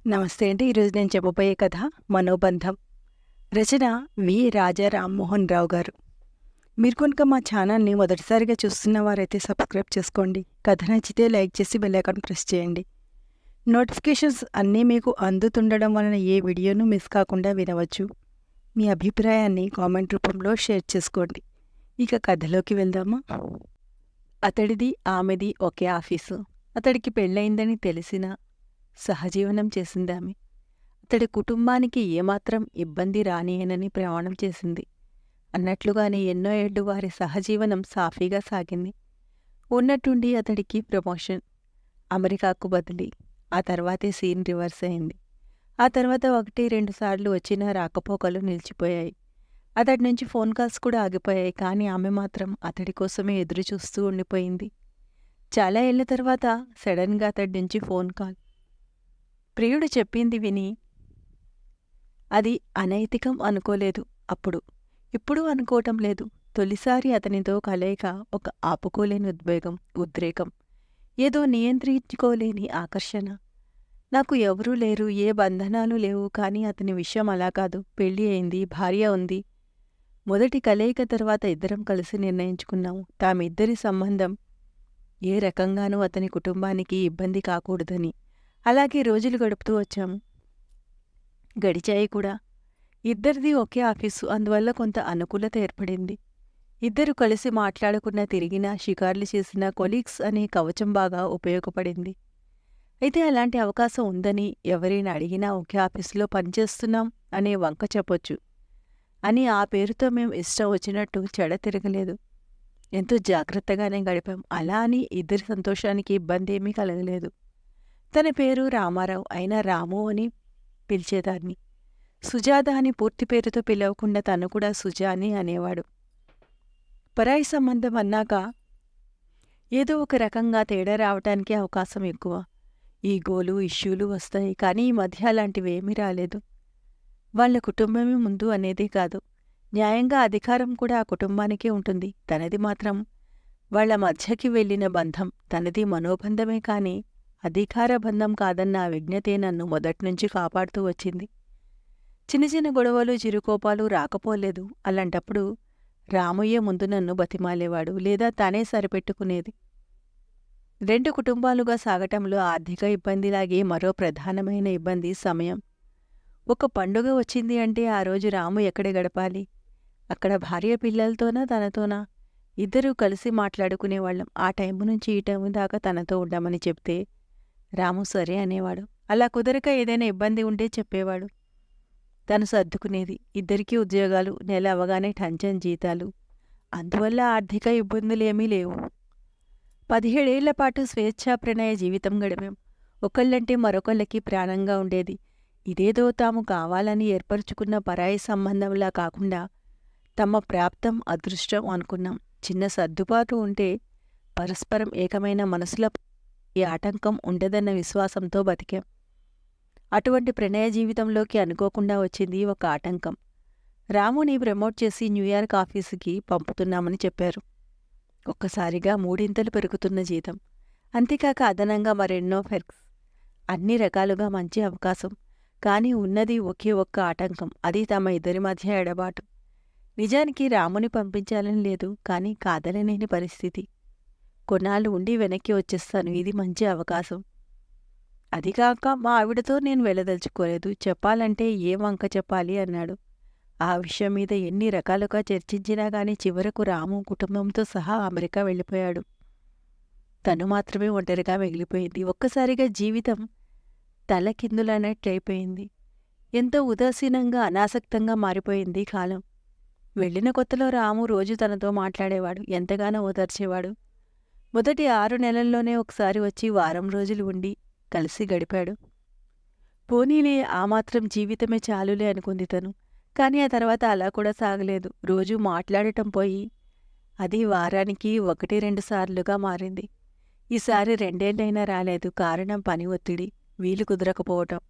నమస్తే అండి. ఈరోజు నేను చెప్పబోయే కథ 'మనోబంధం'. రచన వి. రాజా రామ్మోహన్ రావు గారు. మీరు కనుక మా ఛానల్ని మొదటిసారిగా చూస్తున్న వారైతే సబ్స్క్రైబ్ చేసుకోండి. కథ నచ్చితే లైక్ చేసి బెల్ ఐకాన్ ప్రెస్ చేయండి. నోటిఫికేషన్స్ అన్నీ మీకు అందుతుండడం వలన ఏ వీడియోను మిస్ కాకుండా వినవచ్చు. మీ అభిప్రాయాన్ని కామెంట్ రూపంలో షేర్ చేసుకోండి. ఇక కథలోకి వెళ్దామా? అతడిది ఆమెది ఒకే ఆఫీసు. అతడికి పెళ్ళయిందని తెలిసినా సహజీవనం చేసిందామె. అతడి కుటుంబానికి ఏమాత్రం ఇబ్బంది రానియనని ప్రమాణం చేసింది. అన్నట్లుగానే ఎన్నో ఏళ్లు వారి సహజీవనం సాఫీగా సాగింది. ఉన్నట్టుండి అతడికి ప్రమోషన్, అమెరికాకు బదిలీ. ఆ తర్వాతే సీన్ రివర్స్ అయింది. ఆ తర్వాత 1-2 సార్లు వచ్చిన రాకపోకలు నిలిచిపోయాయి. అతడి నుంచి ఫోన్ కాల్స్ కూడా ఆగిపోయాయి. కానీ ఆమె మాత్రం అతడి కోసమే ఎదురుచూస్తూ ఉండిపోయింది. చాలా ఏళ్ల తర్వాత సడన్గా అతడి నుంచి ఫోన్ కాల్. ప్రియుడు చెప్పింది విని అది అనైతికం అనుకోలేదు అప్పుడు, ఇప్పుడు అనుకోవటం లేదు. తొలిసారి అతనితో కలయిక ఒక ఆపుకోలేని ఉద్రేకం, ఏదో నియంత్రించుకోలేని ఆకర్షణ. నాకు ఎవరూ లేరు, ఏ బంధనాలు లేవు. కానీ అతని విషయం అలా కాదు. పెళ్ళి అయింది, భార్య ఉంది. మొదటి కలయిక తర్వాత ఇద్దరం కలిసి నిర్ణయించుకున్నాము, తామిద్దరి సంబంధం ఏ రకంగానూ అతని కుటుంబానికి ఇబ్బంది కాకూడదని. అలాగే రోజులు గడుపుతూ వచ్చాము. గడిచాయి కూడా. ఇద్దరిది ఒకే ఆఫీసు, అందువల్ల కొంత అనుకూలత ఏర్పడింది. ఇద్దరు కలిసి మాట్లాడుకున్న, తిరిగినా, షికార్లు చేసిన కొలీగ్స్ అనే కవచం బాగా ఉపయోగపడింది. అయితే అలాంటి అవకాశం ఉందని, ఎవరైనా అడిగినా ఒకే ఆఫీసులో పనిచేస్తున్నాం అనే వంక చెప్పొచ్చు అని ఆ పేరుతో మేం ఇష్టం వచ్చినట్టు చెడ తిరగలేదు. ఎంతో జాగ్రత్తగానే గడిపాం. అలా అని ఇద్దరి సంతోషానికి ఇబ్బంది ఏమీ కలగలేదు. తన పేరు రామారావు, అయినా రాము అని పిలిచేదాన్ని. సుజాత అని పూర్తి పేరుతో పిలవకుండా తను కూడా సుజా అని అనేవాడు. పరాయి సంబంధం అన్నాక ఏదో ఒక రకంగా తేడా రావటానికి అవకాశం ఎక్కువ. ఈగోలు, ఇష్యూలు వస్తాయి. కానీ ఈ మధ్య అలాంటివేమీ రాలేదు. వాళ్ల కుటుంబమే ముందు అనేదే కాదు. న్యాయంగా అధికారం కూడా ఆ కుటుంబానికే ఉంటుంది. తనది మాత్రం వాళ్ల మధ్యకి వెళ్ళిన బంధం. తనది మనోబంధమే కానీ అధికార బంధం కాదన్న ఆ విజ్ఞతే నన్ను మొదట్నుంచి కాపాడుతూ వచ్చింది. చిన్న చిన్న గొడవలు, చిరుకోపాలు రాకపోలేదు. అలాంటప్పుడు రామయ్య ముందు నన్ను బతిమాలేవాడు, లేదా తానే సరిపెట్టుకునేది. 2 కుటుంబాలుగా సాగటంలో ఆర్థిక ఇబ్బందిలాగే మరో ప్రధానమైన ఇబ్బంది సమయం. ఒక పండుగ వచ్చింది అంటే ఆ రోజు రాము ఎక్కడ గడపాలి? అక్కడ భార్య పిల్లలతోనా, తనతోనా? ఇద్దరూ కలిసి మాట్లాడుకునేవాళ్ళం. ఆ టైము నుంచి ఈ టైము దాకా తనతో ఉండమని చెప్తే రాము సరే అనేవాడు. అలా కుదరక ఏదైనా ఇబ్బంది ఉంటే చెప్పేవాడు. తను సర్దుకునేది. ఇద్దరికీ ఉద్యోగాలు, నెల అవగానే టంచన్ జీతాలు. అందువల్ల ఆర్థిక ఇబ్బందులేమీ లేవు. 17 ఏళ్ల పాటు స్వేచ్ఛాప్రణయ జీవితం గడిపాం. ఒకళ్ళంటే మరొకళ్ళకి ప్రాణంగా ఉండేది. ఇదేదో తాము కావాలని ఏర్పరచుకున్న పరాయి సంబంధంలా కాకుండా తమ ప్రాప్తం, అదృష్టం అనుకున్నాం. చిన్న సర్దుబాటు ఉంటే పరస్పరం ఏకమైన మనసుల ఈ ఆటంకం ఉండదన్న విశ్వాసంతో బతికాం. అటువంటి ప్రణయ జీవితంలోకి అనుకోకుండా వచ్చింది ఒక ఆటంకం. రాముని ప్రమోట్ చేసి న్యూయార్క్ ఆఫీసుకి పంపుతున్నామని చెప్పారు. ఒక్కసారిగా 3 పెరుగుతున్న జీతం, అంతేకాక అదనంగా మరెన్నో ఫెర్క్స్. అన్ని రకాలుగా మంచి అవకాశం. కానీ ఉన్నది ఒకే ఒక్క ఆటంకం. అది తమ ఇద్దరి మధ్య ఎడబాటు. నిజానికి రాముని పంపించాలని లేదు, కానీ కాదనలేని పరిస్థితి. కొన్నాళ్ళు ఉండి వెనక్కి వచ్చేస్తాను, ఇది మంచి అవకాశం. అదిగాక మా ఆవిడతో నేను వెళ్ళదలుచుకోలేదు. చెప్పాలంటే ఏ వంక చెప్పాలి అన్నాడు. ఆ విషయం మీద ఎన్ని రకాలుగా చర్చించినా గానీ చివరకు రాము కుటుంబంతో సహా అమెరికా వెళ్ళిపోయాడు. తను మాత్రమే ఒంటరిగా మిగిలిపోయింది. ఒక్కసారిగా జీవితం తలకిందులన్నట్టయిపోయింది. ఎంతో ఉదాసీనంగా, అనాసక్తంగా మారిపోయింది కాలం. వెళ్ళిన కొత్తలో రాము రోజు తనతో మాట్లాడేవాడు, ఎంతగానో ఓదార్చేవాడు. మొదటి 6 నెలల్లోనే ఒకసారి వచ్చి వారం రోజులు ఉండి కలిసి గడిపాడు. పోనీలే, ఆ మాత్రం జీవితమే చాలులే అనుకుంది తను. కానీ ఆ తర్వాత అలా కూడా సాగలేదు. రోజూ మాట్లాడటం పోయి అది వారానికి 1-2 సార్లుగా మారింది. ఈసారి 2 ఏళ్లైనా రాలేదు. కారణం పని ఒత్తిడి, వీలు కుదరకపోవటం.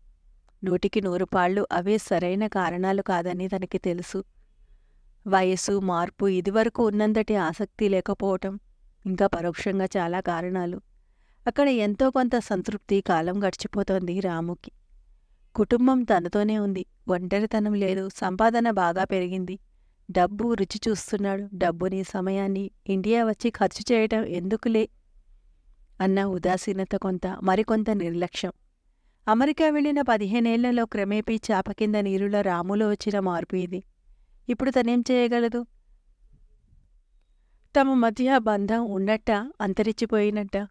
100కి 100 పాళ్ళు అవే సరైన కారణాలు కాదని తనకి తెలుసు. వయసు, మార్పు, ఇదివరకు ఉన్నంతటి ఆసక్తి లేకపోవటం, ఇంకా పరోక్షంగా చాలా కారణాలు. అక్కడ ఎంతో కొంత సంతృప్తి కాలం గడిచిపోతోంది రాముకి. కుటుంబం తనతోనే ఉంది. ఒంటరితనం లేదు. సంపాదన బాగా పెరిగింది. డబ్బు రుచి చూస్తున్నాడు. డబ్బుని, సమయాన్ని ఇండియా వచ్చి ఖర్చు చేయటం ఎందుకులే అన్న ఉదాసీనత కొంత, మరికొంత నిర్లక్ష్యం. అమెరికా వెళ్లిన 15 ఏళ్లలో క్రమేపీ చాప కింద నీరులో రాములో వచ్చిన మార్పు ఇది. ఇప్పుడు తనేం చేయగలదు? తమ మధ్య బంధం ఉన్నట్టా, అంతరించిపోయినట్టా?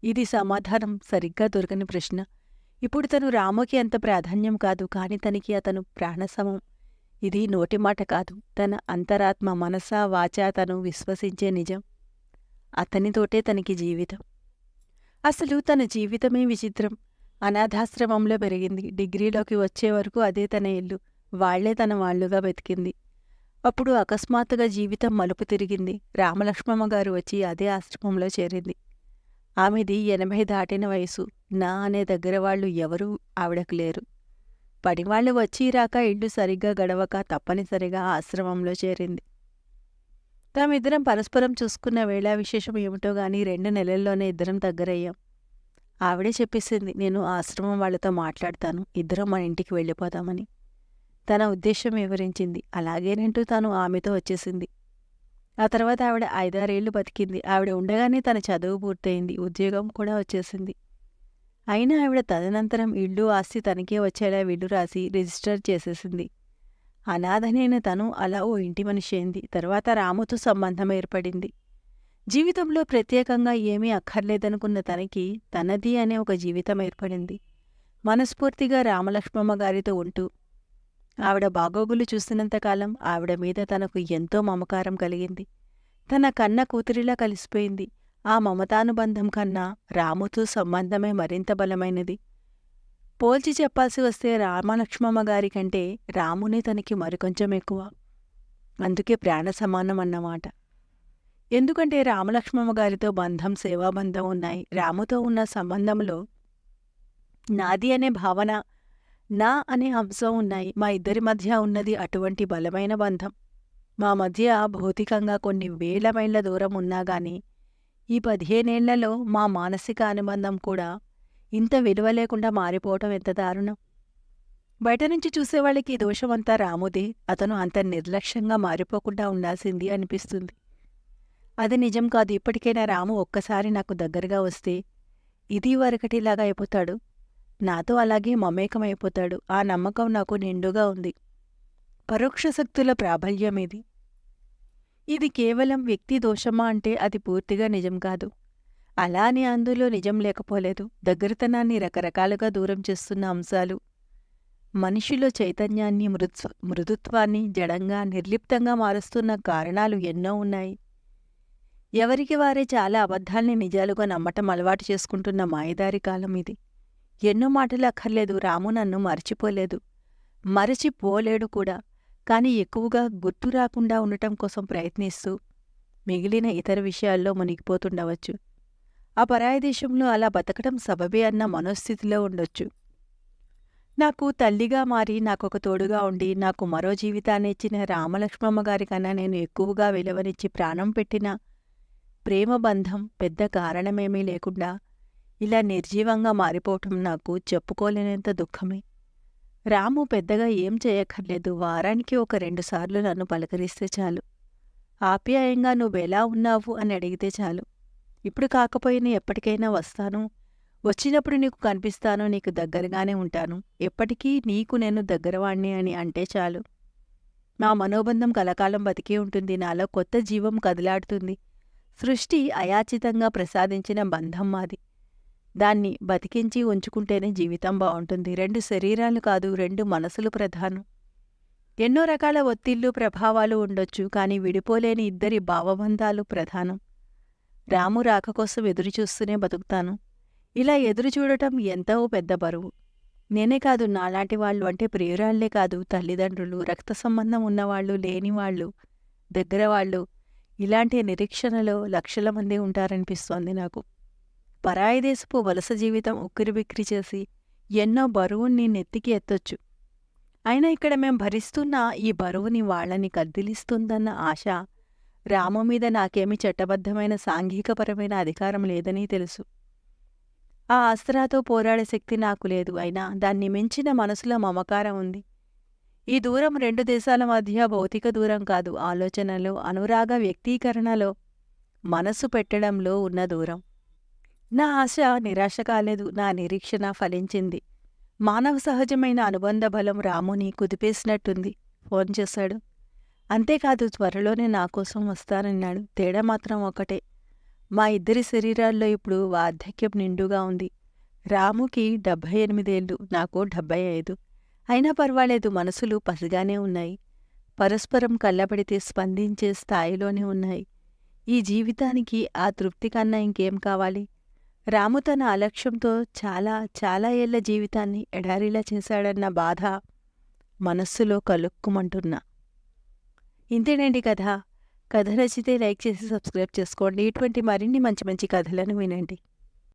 ఇది సమాధానం సరిగ్గా దొరకని ప్రశ్న. ఇప్పుడు తను రాముకి అంత ప్రాధాన్యం కాదు, కాని తనకి అతను ప్రాణసమం. ఇది నోటిమాట కాదు, తన అంతరాత్మ మనసా వాచా తను విశ్వసించే నిజం. అతనితోటే తనకి జీవితం. అసలు తన జీవితమే విచిత్రం. అనాథాశ్రమంలో పెరిగింది. డిగ్రీలోకి వచ్చే వరకు అదే తన ఇల్లు. వాళ్లే తన వాళ్లుగా బతికింది. అప్పుడు అకస్మాత్తుగా జీవితం మలుపు తిరిగింది. రామలక్ష్మమ్మ గారు వచ్చి అదే ఆశ్రమంలో చేరింది. ఆమెది 80 దాటిన వయసు. నా అనే దగ్గరవాళ్లు ఎవరూ ఆవిడకు లేరు. పనివాళ్లు వచ్చి రాక ఇల్లు సరిగ్గా గడవక తప్పనిసరిగా ఆశ్రమంలో చేరింది. తామిద్దరం పరస్పరం చూసుకున్న వేళా విశేషం ఏమిటో గాని 2 నెలల్లోనే ఇద్దరం దగ్గరయ్యాం. ఆవిడే చెప్పేసింది, నేను ఆశ్రమం వాళ్లతో మాట్లాడతాను, ఇద్దరం మన ఇంటికి వెళ్ళిపోతామని. తన ఉద్దేశం వివరించింది. అలాగేనంటూ తాను ఆమెతో వచ్చేసింది. ఆ తర్వాత ఆవిడ 5-6 ఏళ్లు బతికింది. ఆవిడ ఉండగానే తన చదువు పూర్తయింది. ఉద్యోగం కూడా వచ్చేసింది. అయినా ఆవిడ తదనంతరం ఇల్లు ఆస్తి తనకే వచ్చేలా విల్లు రాసి రిజిస్టర్ చేసేసింది. అనాథనైన తను అలా ఓ ఇంటి మనిషి అయింది. తర్వాత రాముతో సంబంధం ఏర్పడింది. జీవితంలో ప్రత్యేకంగా ఏమీ అక్కర్లేదనుకున్న తనకి తనది అనే ఒక జీవితం ఏర్పడింది. మనస్ఫూర్తిగా రామలక్ష్మమ్మ గారితో ఉంటూ ఆవిడ బాగోగులు చూసినంతకాలం ఆవిడ మీద తనకు ఎంతో మమకారం కలిగింది. తన కన్న కూతురిలా కలిసిపోయింది. ఆ మమతానుబంధం కన్నా రాముతో సంబంధమే మరింత బలమైనది. పోల్చి చెప్పాల్సి వస్తే రామలక్ష్మమ్మ గారి కంటే రామునే తనకి మరికొంచెం ఎక్కువ. అందుకే ప్రాణ సమానం అన్నమాట. ఎందుకంటే రామలక్ష్మమ్మ గారితో బంధం, సేవాబంధం ఉన్నాయి. రాముతో ఉన్న సంబంధంలో నాది అనే భావన, నా అనే అంశం ఉన్నాయి. మా ఇద్దరి మధ్య ఉన్నది అటువంటి బలమైన బంధం. మా మధ్య భౌతికంగా కొన్ని వేల మైళ్ళ దూరం ఉన్నాగాని ఈ 15 ఏళ్లలో మా మానసిక అనుబంధం కూడా ఇంత విలువ లేకుండా మారిపోవటం ఎంత దారుణం. బయట నుంచి చూసేవాళ్ళకి ఈ దోషమంతా రాముదే, అతను అంత నిర్లక్ష్యంగా మారిపోకుండా ఉండాల్సింది అనిపిస్తుంది. అది నిజం కాదు. ఇప్పటికైనా రాము ఒక్కసారి నాకు దగ్గరగా వస్తే ఇది వరకటిలాగా అయిపోతాడు. నాతో అలాగే మమేకమైపోతాడు. ఆ నమ్మకం నాకు నిండుగా ఉంది. పరోక్ష శక్తుల ప్రాబల్యం ఇది. ఇది కేవలం వ్యక్తి దోషమా అంటే అది పూర్తిగా నిజం కాదు. అలా అని అందులో నిజం లేకపోలేదు. దగ్గరతనాన్ని రకరకాలుగా దూరం చేస్తున్న అంశాలు, మనిషిలో చైతన్యాన్ని, మృదుత్వాన్ని జడంగా, నిర్లిప్తంగా మారుస్తున్న కారణాలు ఎన్నో ఉన్నాయి. ఎవరికి వారే చాలా అబద్ధాల్ని నిజాలుగా నమ్మటం అలవాటు చేసుకుంటున్న మాయదారి కాలం ఇది. ఎన్నో మాటలు అక్కర్లేదు. రాము నన్ను మరచిపోలేదు, మరచిపోలేడు కూడా. కాని ఎక్కువగా గుర్తు రాకుండా ఉండటం కోసం ప్రయత్నిస్తూ మిగిలిన ఇతర విషయాల్లో మునిగిపోతుండవచ్చు. ఆ పరాయి దేశంలో అలా బతకడం సబబే అన్న మనోస్థితిలో ఉండొచ్చు. నాకు తల్లిగా మారి నాకొక తోడుగా ఉండి నాకు మరో జీవితాన్నిచ్చిన రామలక్ష్మమ్మ గారికన్నా నేను ఎక్కువగా విలువనిచ్చి ప్రాణం పెట్టిన ప్రేమబంధం పెద్ద కారణమేమీ లేకుండా ఇలా నిర్జీవంగా మారిపోవటం నాకు చెప్పుకోలేనంత దుఃఖమే. రాము పెద్దగా ఏం చేయక్కర్లేదు. వారానికి ఒక 2 సార్లు నన్ను పలకరిస్తే చాలు. ఆప్యాయంగా నువ్వెలా ఉన్నావు అని అడిగితే చాలు. ఇప్పుడు కాకపోయినా ఎప్పటికైనా వస్తాను, వచ్చినప్పుడు నీకు కనిపిస్తాను, నీకు దగ్గరగానే ఉంటాను, ఎప్పటికీ నీకు నేను దగ్గరవాణ్ణి అని అంటే చాలు. నా మనోబంధం కలకాలం బతికే ఉంటుంది. నాలో కొత్త జీవం కదిలాడుతుంది. సృష్టి అయాచితంగా ప్రసాదించిన బంధం మాది. దాన్ని బతికించి ఉంచుకుంటేనే జీవితం బావుంటుంది. 2 శరీరాలు కాదు, 2 మనసులు ప్రధానం. ఎన్నో రకాల ఒత్తిళ్లు, ప్రభావాలు ఉండొచ్చు, కాని విడిపోలేని ఇద్దరి భావబంధాలు ప్రధానం. రాము రాక కోసం ఎదురుచూస్తూనే బతుకుతాను. ఇలా ఎదురుచూడటం ఎంతో పెద్ద బరువు. నేనే కాదు, నాలాంటి వాళ్ళు, అంటే ప్రియురాళ్లే కాదు, తల్లిదండ్రులు, రక్త సంబంధం ఉన్నవాళ్లు, లేనివాళ్లు, దగ్గరవాళ్లు, ఇలాంటి నిరీక్షణలో లక్షల మంది ఉంటారనిపిస్తోంది నాకు. పరాయి దేశపు వలస జీవితం ఉక్కిరిబిక్కిరి చేసి ఎన్నో బరువుని నెత్తికి ఎత్తొచ్చు. అయినా ఇక్కడ మేం భరిస్తున్న ఈ బరువుని వాళ్లని కద్దిలిస్తుందన్న ఆశ. రాము మీద నాకేమీ చట్టబద్ధమైన సాంఘికపరమైన అధికారం లేదని తెలుసు. ఆ అస్త్రాతో పోరాడే శక్తి నాకు లేదు. అయినా దాన్ని మించిన మనసులో మమకారం ఉంది. ఈ దూరం 2 దేశాల మధ్య భౌతిక దూరం కాదు. ఆలోచనలో, అనురాగ వ్యక్తీకరణలో, మనసు పెట్టడంలో ఉన్న దూరం. నా ఆశ నిరాశ కాలేదు. నా నిరీక్షణ ఫలించింది. మానవ సహజమైన అనుబంధ బలం రాముని కుదిపేసినట్టుంది. ఫోన్ చేశాడు. అంతేకాదు త్వరలోనే నా కోసం వస్తానన్నాడు. తేడా మాత్రం ఒకటే. మా ఇద్దరి శరీరాల్లో ఇప్పుడు వార్ధక్యం నిండుగా ఉంది. రాముకి 78 ఏళ్ళు, నాకు 75. అయినా పర్వాలేదు, మనసులు పసిగానే ఉన్నాయి. పరస్పరం కళ్ళబడితే స్పందించే స్థాయిలోనే ఉన్నాయి. ఈ జీవితానికి ఆ తృప్తి కన్నా ఇంకేం కావాలి? రాము తన అలక్ష్యంతో చాలా చాలా ఏళ్ల జీవితాన్ని ఎడారిలా చేశాడన్న బాధ మనస్సులో కలుక్కుమంటున్నా. ఇంతేనండి కథ. కథ నచ్చితే లైక్ చేసి సబ్స్క్రైబ్ చేసుకోండి. ఇటువంటి మరిన్ని మంచి మంచి కథలను వినండి.